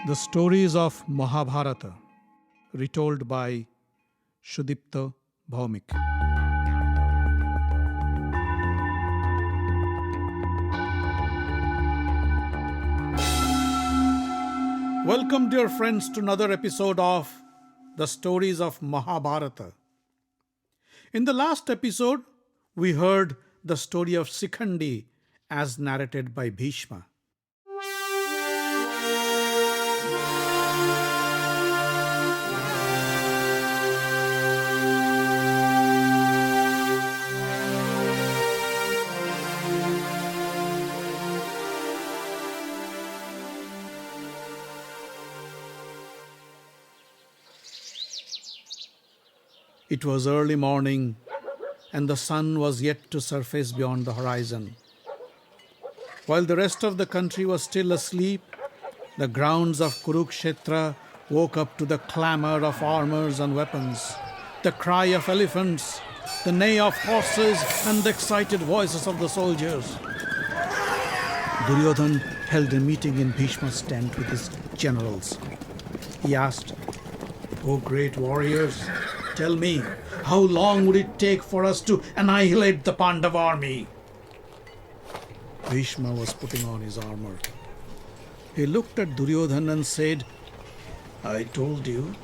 The stories of Mahabharata, retold by Sudipta, Bhawmik. Welcome, dear friends, to another episode of The Stories of Mahabharata. In the last episode, we heard the story of Sikhandi as narrated by Bhisma. It was early morning, and the sun was yet to surface beyond the horizon. While the rest of the country was still asleep, the grounds of Kurukshetra woke up to the clamor of armors and weapons, the cry of elephants, the neigh of horses, and the excited voices of the soldiers. Duryodhan held a meeting in Bhishma's tent with his generals. He asked, "O great warriors, tell me, how long would it take for us to annihilate the Pandava army?" Bhishma was putting on his armor. He looked at Duryodhan and said, "I told you,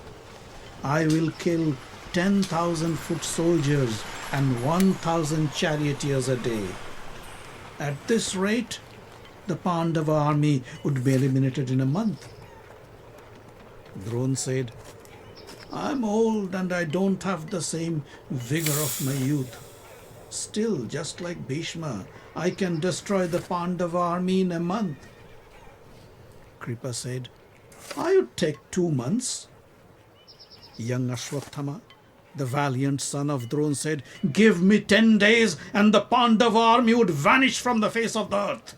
I will kill 10,000 foot soldiers and 1,000 charioteers a day. At this rate, the Pandava army would be eliminated in a month." Drona said, "I'm old and I don't have the same vigor of my youth. Still, just like Bhishma, I can destroy the Pandava army in a month." Kripa said, "I would take 2 months." Young Ashwatthama, the valiant son of Drona, said, "Give me 10 days and the Pandava army would vanish from the face of the earth."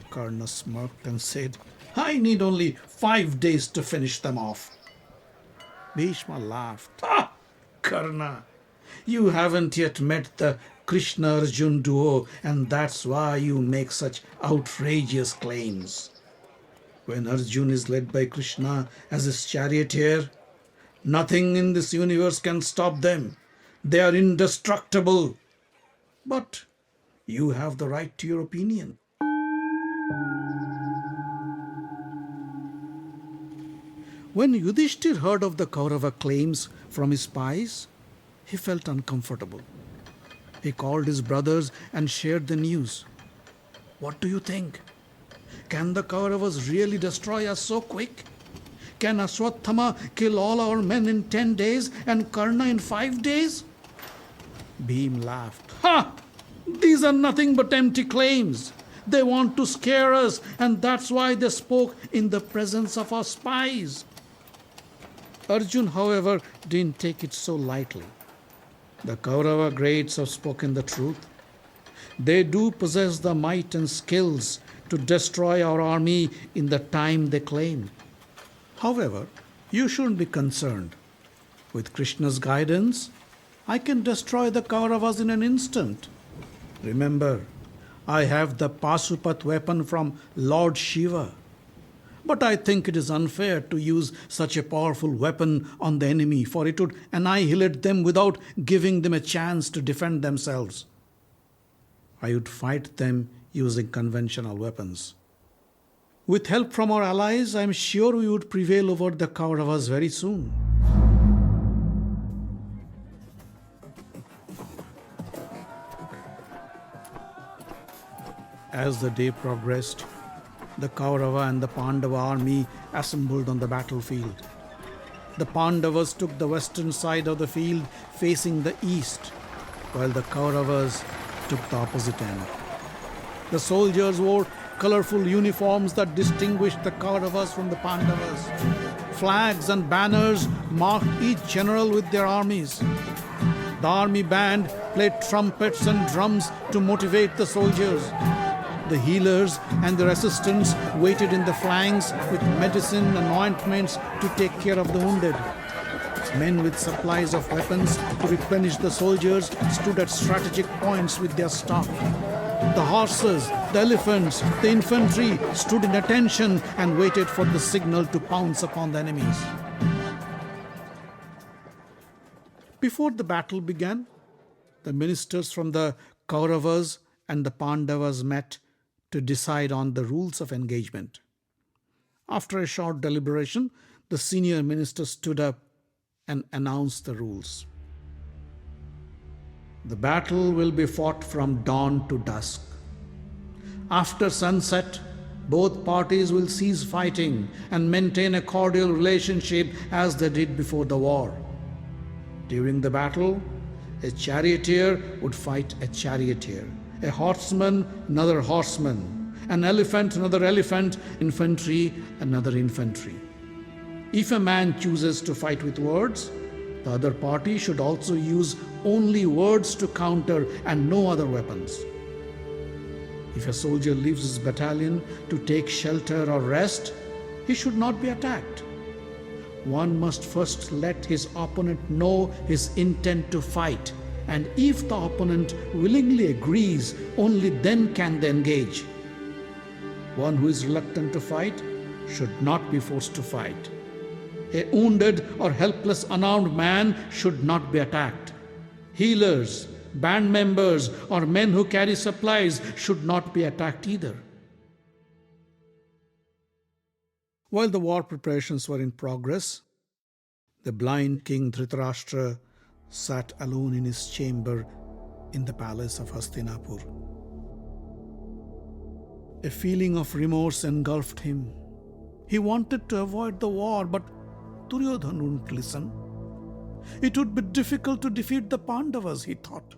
Karna smirked and said, "I need only 5 days to finish them off." Bhishma laughed. "Ha! Karna, you haven't yet met the Krishna-Arjun duo, and that's why you make such outrageous claims. When Arjun is led by Krishna as his charioteer, nothing in this universe can stop them. They are indestructible. But you have the right to your opinion." When Yudhistir heard of the Kaurava claims from his spies, he felt uncomfortable. He called his brothers and shared the news. "What do you think? Can the Kauravas really destroy us so quick? Can Ashwatthama kill all our men in 10 days and Karna in 5 days? Bhim laughed. "Ha! These are nothing but empty claims. They want to scare us, and that's why they spoke in the presence of our spies." Arjun, however, didn't take it so lightly. The Kaurava greats have spoken the truth. They do possess the might and skills to destroy our army in the time they claim. However, you shouldn't be concerned. With Krishna's guidance, I can destroy the Kauravas in an instant. Remember, I have the Pasupat weapon from Lord Shiva. But I think it is unfair to use such a powerful weapon on the enemy, for it would annihilate them without giving them a chance to defend themselves. I would fight them using conventional weapons. With help from our allies, I am sure we would prevail over the Kauravas very soon. As the day progressed, the Kaurava and the Pandava army assembled on the battlefield. The Pandavas took the western side of the field facing the east, while the Kauravas took the opposite end. The soldiers wore colorful uniforms that distinguished the Kauravas from the Pandavas. Flags and banners marked each general with their armies. The army band played trumpets and drums to motivate the soldiers. The healers and their assistants waited in the flanks with medicine and ointments to take care of the wounded. Men with supplies of weapons to replenish the soldiers stood at strategic points with their stock. The horses, the elephants, the infantry stood in attention and waited for the signal to pounce upon the enemies. Before the battle began, the ministers from the Kauravas and the Pandavas met to decide on the rules of engagement. After a short deliberation, the senior minister stood up and announced the rules. The battle will be fought from dawn to dusk. After sunset, both parties will cease fighting and maintain a cordial relationship as they did before the war. During the battle, a charioteer would fight a charioteer, a horseman another horseman, an elephant another elephant, infantry another infantry. If a man chooses to fight with words, the other party should also use only words to counter and no other weapons. If a soldier leaves his battalion to take shelter or rest, he should not be attacked. One must first let his opponent know his intent to fight, and if the opponent willingly agrees, only then can they engage. One who is reluctant to fight should not be forced to fight. A wounded or helpless unarmed man should not be attacked. Healers, band members, or men who carry supplies should not be attacked either. While the war preparations were in progress, the blind king Dhritarashtra sat alone in his chamber in the palace of Hastinapur. A feeling of remorse engulfed him. He wanted to avoid the war, but Duryodhana wouldn't listen. It would be difficult to defeat the Pandavas, he thought.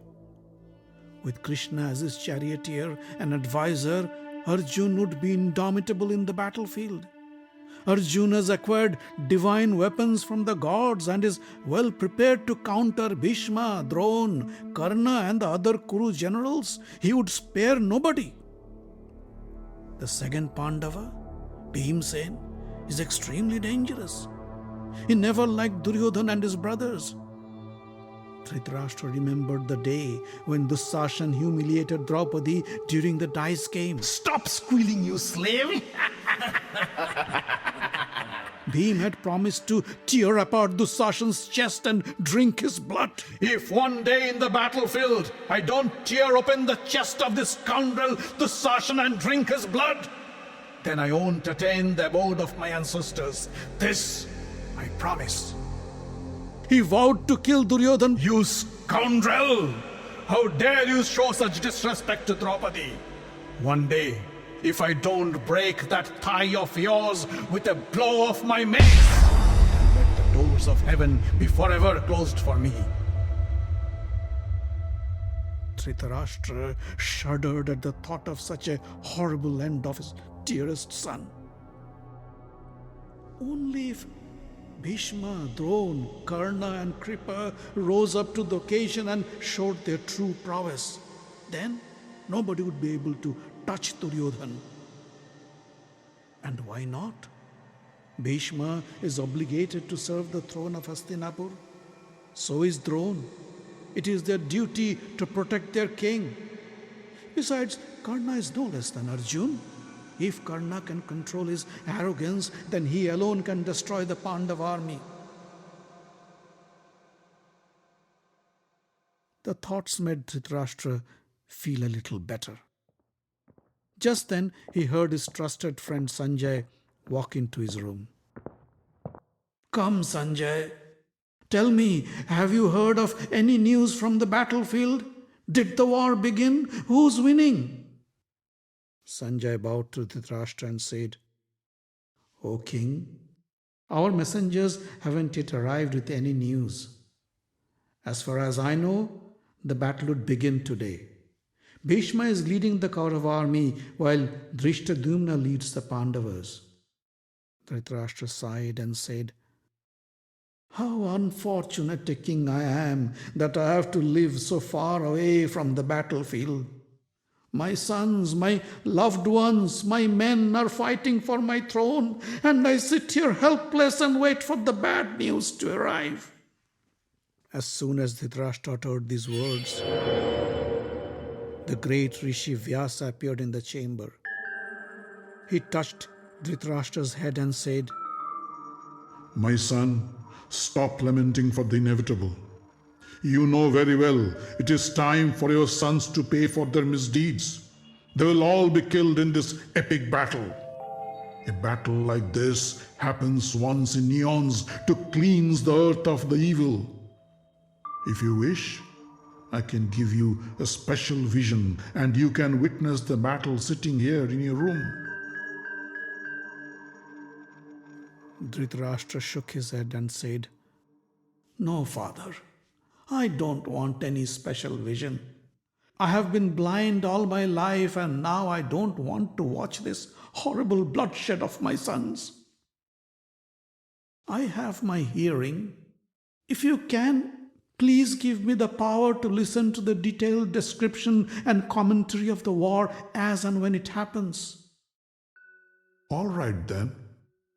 With Krishna as his charioteer and advisor, Arjun would be indomitable in the battlefield. Arjun has acquired divine weapons from the gods and is well prepared to counter Bhisma, Drona, Karna and the other Kuru generals. He would spare nobody. The second Pandava, Bhimsen, is extremely dangerous. He never liked Duryodhana and his brothers. Dhritarashtra remembered the day when Dussasana humiliated Draupadi during the dice game. Stop squealing, you slave! Bhim had promised to tear apart Dussasana's chest and drink his blood. If one day in the battlefield I don't tear open the chest of this scoundrel Dussasana and drink his blood, then I won't attain the abode of my ancestors. This I promise. He vowed to kill Duryodhana. You scoundrel! How dare you show such disrespect to Draupadi? One day, if I don't break that thigh of yours with a blow of my mace, then let the doors of heaven be forever closed for me. Dhritarashtra shuddered at the thought of such a horrible end of his dearest son. Only if Bhishma, Drona, Karna and Kripa rose up to the occasion and showed their true prowess, then nobody would be able to touch Duryodhana. And why not? Bhishma is obligated to serve the throne of Hastinapur. So is Drona. It is their duty to protect their king. Besides, Karna is no less than Arjun. If Karna can control his arrogance, then he alone can destroy the Pandava army. The thoughts made Dhritarashtra feel a little better. Just then, he heard his trusted friend Sanjaya walk into his room. "Come, Sanjaya. Tell me, have you heard of any news from the battlefield? Did the war begin? Who's winning?" Sanjaya bowed to Dhritarashtra and said, "O king, our messengers haven't yet arrived with any news. As far as I know, the battle would begin today. Bhishma is leading the Kaurava army while Dhritarashtra leads the Pandavas." Dhritarashtra sighed and said, "How unfortunate a king I am that I have to live so far away from the battlefield. My sons, my loved ones, my men are fighting for my throne, and I sit here helpless and wait for the bad news to arrive." As soon as Dhritarashtra uttered these words, the great Rishi Vyasa appeared in the chamber. He touched Dhritarashtra's head and said, My son, stop lamenting for the inevitable. You know very well it is time for your sons to pay for their misdeeds. They will all be killed in this epic battle. A battle like this happens once in eons to cleanse the earth of the evil. If you wish, I can give you a special vision and you can witness the battle sitting here in your room. Dhritarashtra shook his head and said, No, father, I don't want any special vision. I have been blind all my life and now I don't want to watch this horrible bloodshed of my sons. I have my hearing. If you can, please give me the power to listen to the detailed description and commentary of the war as and when it happens. All right then.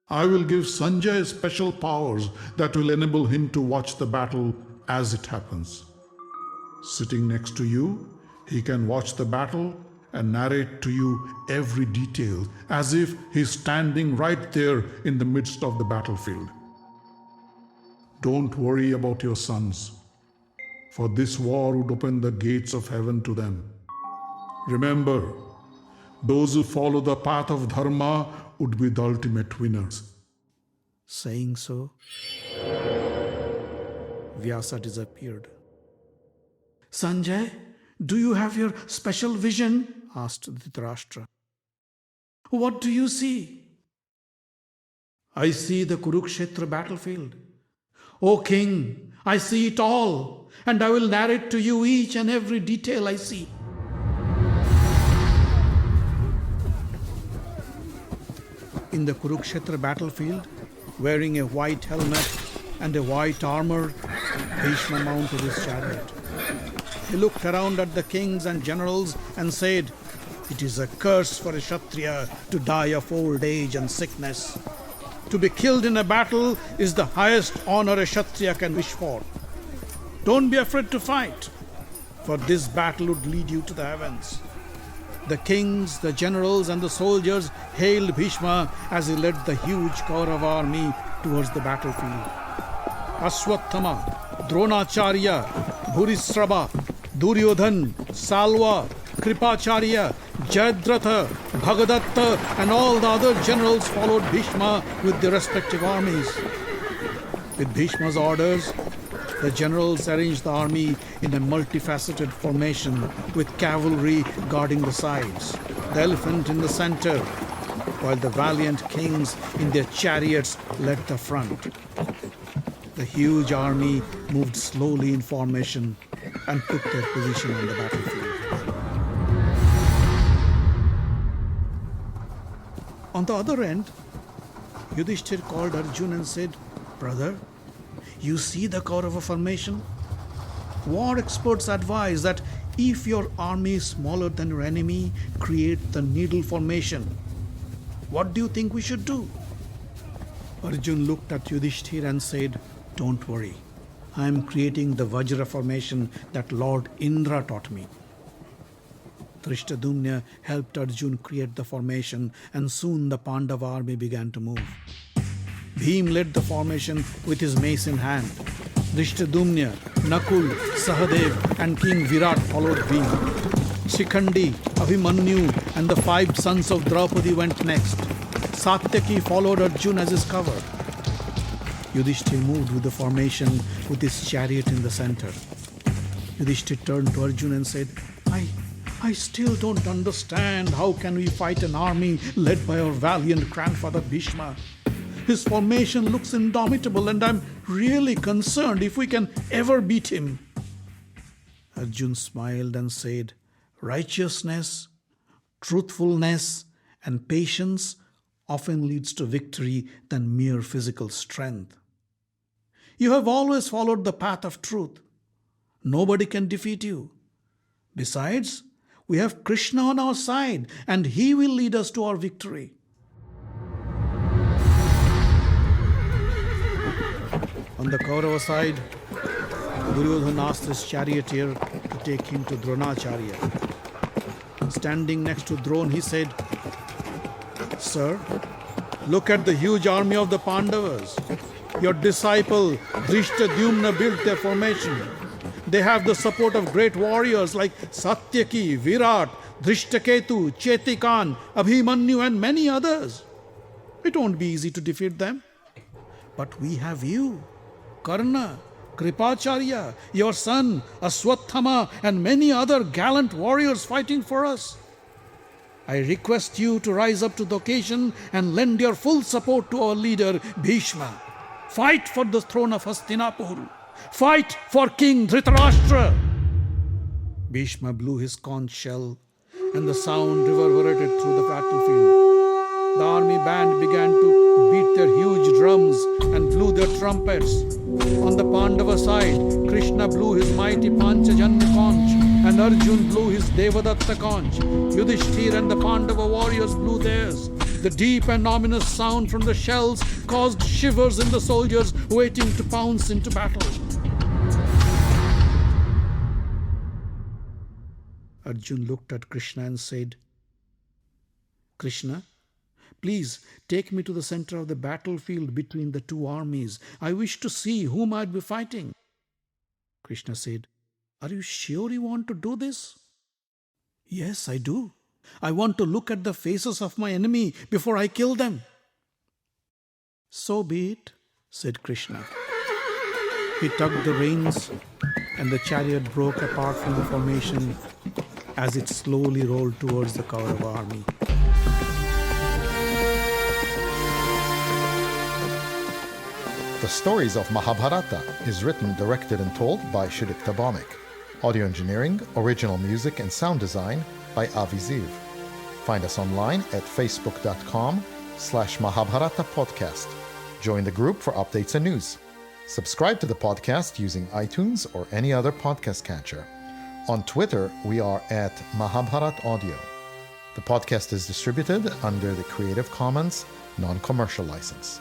I will give Sanjaya special powers that will enable him to watch the battle as it happens. Sitting next to you, he can watch the battle and narrate to you every detail as if he's standing right there in the midst of the battlefield. Don't worry about your sons, for this war would open the gates of heaven to them. Remember, those who follow the path of dharma would be the ultimate winners. Saying so, Vyasa disappeared. Sanjay, do you have your special vision? Asked Dhritarashtra. What do you see? I see the Kurukshetra battlefield. O king, I see it all, and I will narrate to you each and every detail I see. In the Kurukshetra battlefield, wearing a white helmet and a white armor, Bhisma mounted his chariot. He looked around at the kings and generals and said, It is a curse for a Kshatriya to die of old age and sickness. To be killed in a battle is the highest honor a Kshatriya can wish for. Don't be afraid to fight, for this battle would lead you to the heavens. The kings, the generals and the soldiers hailed Bhishma as he led the huge Kaurava army towards the battlefield. Ashwathama, Dronacharya, Bhurisrabha, Duryodhan, Salva, Kripacharya, Jayadratha, Bhagadatta and all the other generals followed Bhishma with their respective armies. With Bhishma's orders, the generals arranged the army in a multifaceted formation with cavalry guarding the sides, the elephant in the center, while the valiant kings in their chariots led the front. The huge army moved slowly in formation and took their position on the battlefield. On the other end, Yudhistir called Arjun and said, Brother, you see the Kaurava formation? War experts advise that if your army is smaller than your enemy, create the needle formation. What do you think we should do? Arjun looked at Yudhisthira and said, Don't worry. I am creating the Vajra formation that Lord Indra taught me. Dhritarashtra helped Arjun create the formation, and soon the Pandava army began to move. Bhim led the formation with his mace in hand. Dhritarashtra, Nakul, Sahadev and King Virat followed Bhim. Shikhandi, Abhimanyu and the 5 sons of Draupadi went next. Satyaki followed Arjun as his cover. Yudhisthira moved with the formation with his chariot in the center. Yudhisthira turned to Arjun and said, I still don't understand how can we fight an army led by our valiant grandfather Bhishma. His formation looks indomitable and I'm really concerned if we can ever beat him. Arjun smiled and said, Righteousness, truthfulness and patience often leads to victory than mere physical strength. You have always followed the path of truth. Nobody can defeat you. Besides, we have Krishna on our side and he will lead us to our victory. On the Kaurava side, Duryodhana asked his charioteer to take him to Dronacharya. Standing next to Drona, he said, "Sir, look at the huge army of the Pandavas. Your disciple Dhritarashtra built their formation. They have the support of great warriors like Satyaki, Virat, Dhrishtaketu, Chetikan, Abhimanyu, and many others. It won't be easy to defeat them. But we have you, Karna, Kripacharya, your son, Aswathama, and many other gallant warriors fighting for us. I request you to rise up to the occasion and lend your full support to our leader, Bhisma. Fight for the throne of Hastinapur. Fight for King Dhritarashtra." Bhishma blew his conch shell, and the sound reverberated through the battlefield. The army band began to beat their huge drums and blew their trumpets. On the Pandava side, Krishna blew his mighty Panchajanya conch, and Arjun blew his Devadatta conch. Yudhistir and the Pandava warriors blew theirs. The deep and ominous sound from the shells caused shivers in the soldiers waiting to pounce into battle. Arjun looked at Krishna and said, "Krishna, please take me to the center of the battlefield between the two armies. I wish to see whom I'd be fighting." Krishna said, "Are you sure you want to do this?" "Yes, I do. I want to look at the faces of my enemy before I kill them." "So be it," said Krishna. He tugged the reins, and the chariot broke apart from the formation as it slowly rolled towards the Kaurava army. The Stories of Mahabharata is written, directed, and told by Sudipta Bhawmik. Audio engineering, original music, and sound design by Avi Ziv. Find us online at facebook.com/Mahabharata Podcast. Join the group for updates and news. Subscribe to the podcast using iTunes or any other podcast catcher. On Twitter, we are at Mahabharat Audio. The podcast is distributed under the Creative Commons non-commercial license.